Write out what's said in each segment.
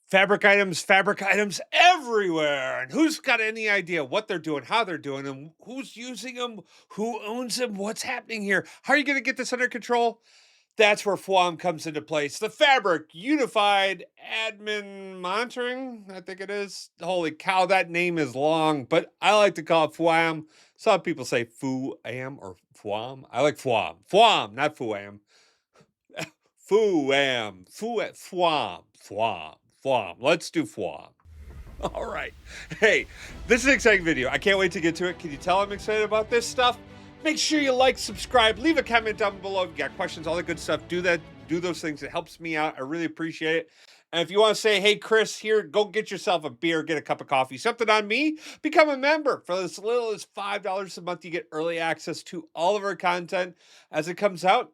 Fabric items everywhere. And who's got any idea what they're doing, how they're doing them, who's using them, who owns them, what's happening here? How are you going to get this under control? That's where FUAM comes into place. The Fabric Unified Admin Monitoring, I think it is. Holy cow, that name is long, but I like to call it FUAM. Some people say FUAM or FUAM. I like FUAM. FUAM, not FUAM. FUAM. FUAM. FUAM. FUAM. Let's do FUAM. All right. Hey, this is an exciting video. I can't wait to get to it. Can you tell I'm excited about this stuff? Make sure you like, subscribe, leave a comment down below if you got questions, all the good stuff. Do that. Do those things. It helps me out. I really appreciate it. And if you want to say, hey, Chris, here, go get yourself a beer, get a cup of coffee, something on me, become a member. For as little as $5 a month, you get early access to all of our content as it comes out.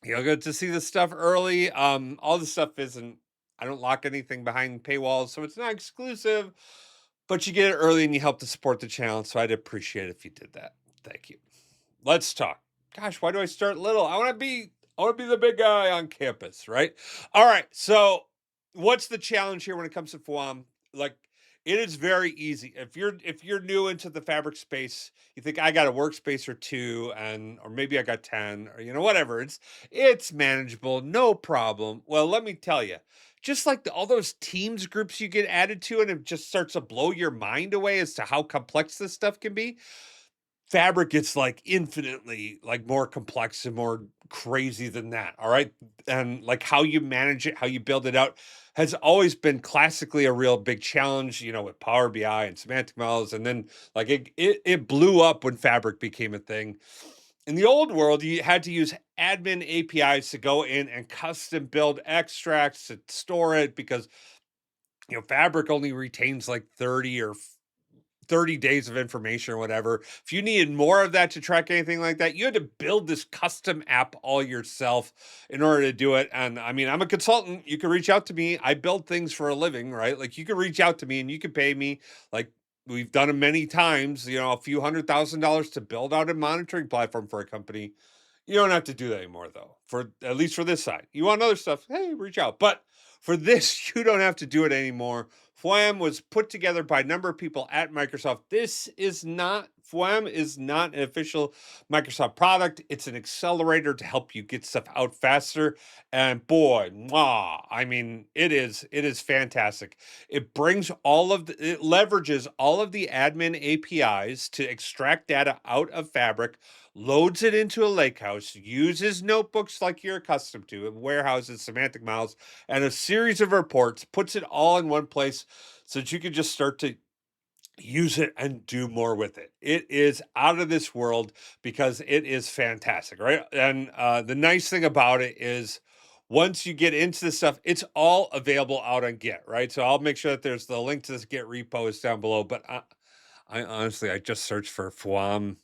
You'll get to see this stuff early. All the stuff isn't, I don't lock anything behind paywalls, so it's not exclusive, but you get it early and you help to support the channel. So I'd appreciate it if you did that. Thank you. Let's talk. Gosh, why do I start little? I want to be the big guy on campus, right? All right. So what's the challenge here when it comes to FUAM? Like, it is very easy. If you're new into the Fabric space, you think I got a workspace or two, and or maybe I got 10, or whatever. It's manageable, no problem. Well, let me tell you, just like all those Teams groups you get added to, and it just starts to blow your mind away as to how complex this stuff can be. Fabric gets like infinitely like more complex and more crazy than that. All right. And like how you manage it, how you build it out has always been classically a real big challenge, with Power BI and semantic models. And then like it blew up when Fabric became a thing. In the old world, you had to use admin APIs to go in and custom build extracts to store it because Fabric only retains like 30 days of information or whatever. If you needed more of that to track anything like that, you had to build this custom app all yourself in order to do it. And I mean, I'm a consultant. You can reach out to me. I build things for a living, right? Like you can reach out to me and you can pay me. Like we've done it many times, a few $100,000 to build out a monitoring platform for a company. You don't have to do that anymore, though, for at least for this side. You want other stuff, hey, reach out. But for this, you don't have to do it anymore. FUAM was put together by a number of people at Microsoft. FUAM is not an official Microsoft product. It's an accelerator to help you get stuff out faster. And boy, I mean, it is fantastic. It leverages all of the admin APIs to extract data out of Fabric, loads it into a lakehouse, uses notebooks like you're accustomed to, warehouses, semantic models, and a series of reports, puts it all in one place so that you can just start to use it and do more with it. It is out of this world because it is fantastic, right? And the nice thing about it is once you get into this stuff, it's all available out on Git, right? So I'll make sure that there's the link to this Git repo is down below. But I honestly, I just searched for FUAM,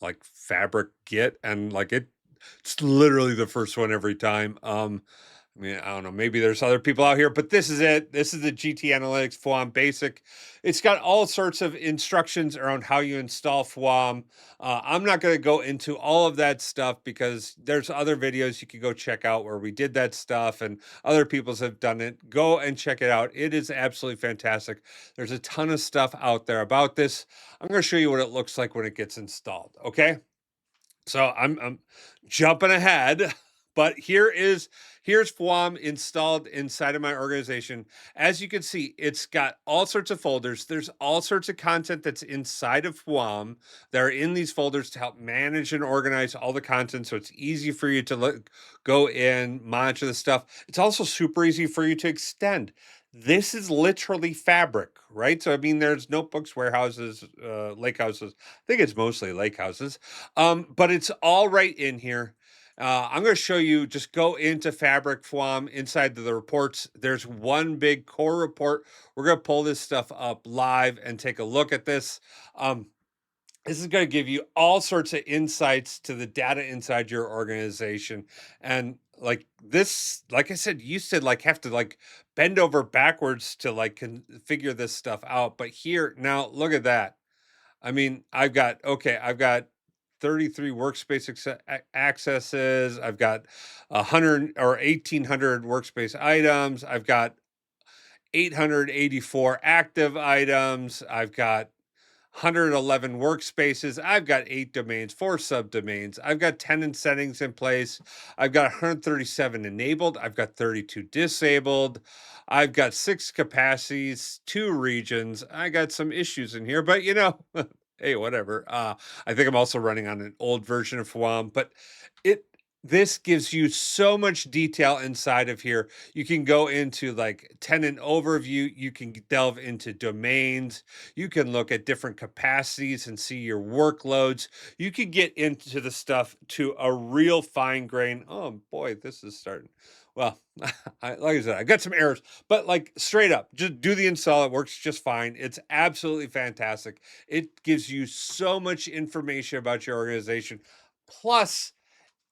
like Fabric Git, and like it's literally the first one every time. I mean, I don't know, maybe there's other people out here, but this is it. This is the GT Analytics FUAM Basic. It's got all sorts of instructions around how you install FUAM. I'm not going to go into all of that stuff because there's other videos you can go check out where we did that stuff and other people's have done it. Go and check it out. It is absolutely fantastic. There's a ton of stuff out there about this. I'm going to show you what it looks like when it gets installed. Okay. So I'm jumping ahead, but here's FUAM installed inside of my organization. As you can see, it's got all sorts of folders. There's all sorts of content that's inside of FUAM that are in these folders to help manage and organize all the content. So it's easy for you to go in, monitor the stuff. It's also super easy for you to extend. This is literally Fabric, right? So, I mean, there's notebooks, warehouses, lake houses. I think it's mostly lake houses. But it's all right in here. I'm going to show you, just go into Fabric FUAM inside the reports. There's one big core report. We're going to pull this stuff up live and take a look at this. This is going to give you all sorts of insights to the data inside your organization. And like this, like I said, you used to like have to like bend over backwards to like figure this stuff out. But here, now look at that. I mean, I've got 33 workspace accesses. I've got 100 or 1,800 workspace items. I've got 884 active items. I've got 111 workspaces. I've got 8 domains, 4 subdomains. I've got tenant settings in place. I've got 137 enabled. I've got 32 disabled. I've got 6 capacities, 2 regions. I got some issues in here, but hey, whatever. I think I'm also running on an old version of FUAM, but it this gives you so much detail inside of here. You can go into like tenant overview. You can delve into domains. You can look at different capacities and see your workloads. You can get into the stuff to a real fine grain. Oh boy, this is starting. Well, like I said, I got some errors, but like straight up, just do the install. It works just fine. It's absolutely fantastic. It gives you so much information about your organization. Plus,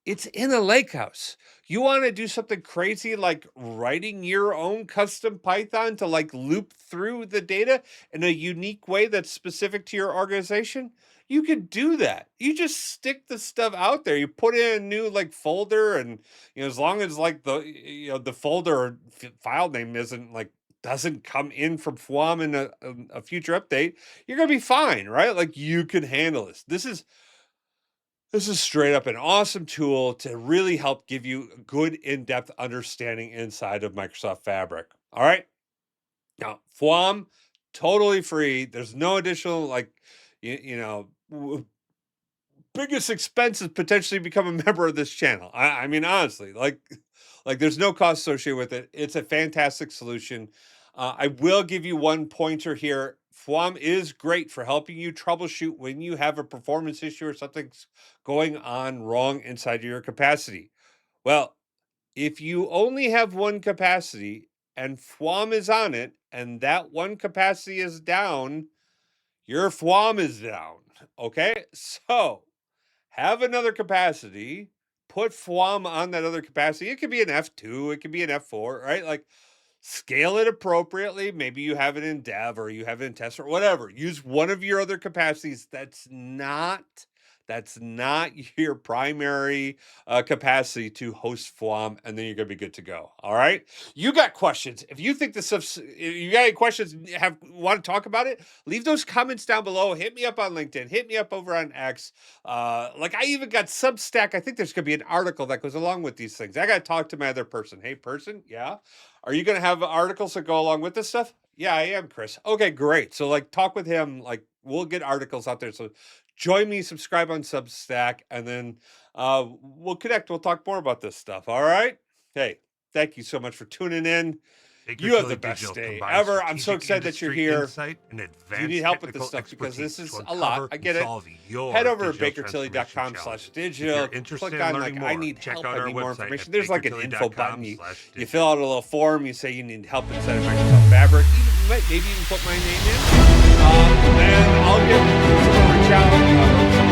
it's in a lake house. You want to do something crazy like writing your own custom Python to like loop through the data in a unique way that's specific to your organization? You could do that. You just stick the stuff out there. You put in a new like folder, and as long as like the folder or file name isn't like doesn't come in from FWAM in a future update, you're gonna be fine, right? Like you can handle this. This is straight up an awesome tool to really help give you a good in-depth understanding inside of Microsoft Fabric. All right. Now, FWAM, totally free. There's no additional, like, biggest expense is potentially become a member of this channel. I mean, honestly, like there's no cost associated with it. It's a fantastic solution. I will give you one pointer here. FWAM is great for helping you troubleshoot when you have a performance issue or something's going on wrong inside of your capacity. Well, if you only have one capacity and FWAM is on it, and that one capacity is down, your FWAM is down. Okay, so have another capacity, put FWAM on that other capacity. It could be an F2, it could be an F4, right? Like scale it appropriately. Maybe you have it in dev or you have it in test or whatever. Use one of your other capacities that's not your primary capacity to host FWAM, and then you're going to be good to go. All right. You got questions. If you think this stuff, if you got any questions, want to talk about it, leave those comments down below. Hit me up on LinkedIn. Hit me up over on X. Like I even got Substack. I think there's going to be an article that goes along with these things. I got to talk to my other person. Hey, person. Yeah. Are you going to have articles that go along with this stuff? Yeah, I am, Chris. Okay, great. So like talk with him. Like we'll get articles out there. So join me, subscribe on Substack, and then we'll connect. We'll talk more about this stuff. All right. Hey, thank you so much for tuning in. You have the best day ever. I'm so excited that you're here. You need help with this stuff because this is a lot. I get it. Head over to bakertilly.com/digital. Click on like I need help. I need more information. There's like an info button. You fill out a little form. You say you need help inside of Microsoft Fabric. Maybe even put my name in. And I'll get someone reach out.